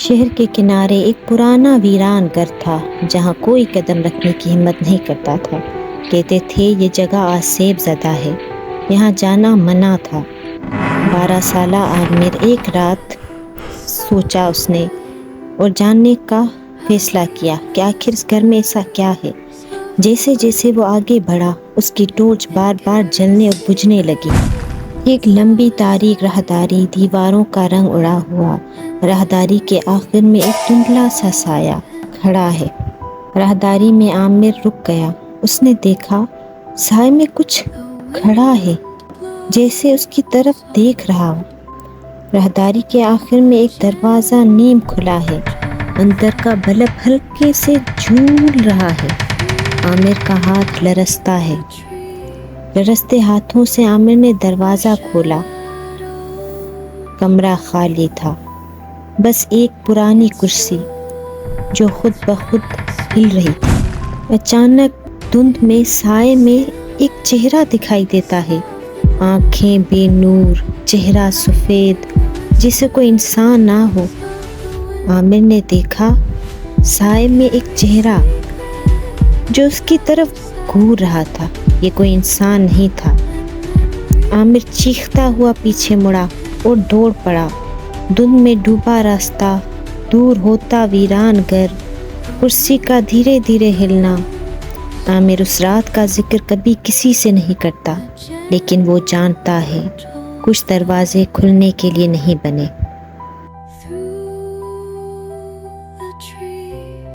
شہر کے کنارے ایک پرانا ویران گھر تھا جہاں کوئی قدم رکھنے کی ہمت نہیں کرتا تھا۔ کہتے تھے یہ جگہ آسیب زدہ ہے، یہاں جانا منع تھا۔ 12 سالہ عامر ایک رات سوچا اس نے اور جاننے کا فیصلہ کیا کہ آخر اس گھر میں ایسا کیا ہے۔ جیسے جیسے وہ آگے بڑھا اس کی ٹارچ بار بار جلنے اور بجھنے لگی۔ ایک لمبی تاریک راہداری، دیواروں کا رنگ اڑا ہوا، راہداری کے آخر میں ایک دھندلا سا سایہ کھڑا ہے۔ راہداری میں عامر رک گیا۔ اس نے دیکھا سائے میں کچھ کھڑا ہے، جیسے اس کی طرف دیکھ رہا ہو۔ راہداری کے آخر میں ایک دروازہ نیم کھلا ہے، اندر کا بلب ہلکے سے جھول رہا ہے۔ عامر کا ہاتھ لرزتا ہے۔ لرزتے ہاتھوں سے عامر نے دروازہ کھولا۔ کمرہ خالی تھا، بس ایک پرانی کرسی جو خود بخود ہل رہی تھی۔ اچانک دھند میں سائے میں ایک چہرہ دکھائی دیتا ہے، آنکھیں بے نور، چہرہ سفید، جیسے کوئی انسان نہ ہو۔ عامر نے دیکھا سائے میں ایک چہرہ جو اس کی طرف گھور رہا تھا، یہ کوئی انسان نہیں تھا۔ عامر چیختا ہوا پیچھے مڑا اور دوڑ پڑا۔ دھند میں ڈوبا راستہ، دور ہوتا ویران گھر، کرسی کا دھیرے دھیرے ہلنا۔ عامر اس رات کا ذکر کبھی کسی سے نہیں کرتا، لیکن وہ جانتا ہے کچھ دروازے کھلنے کے لیے نہیں بنے۔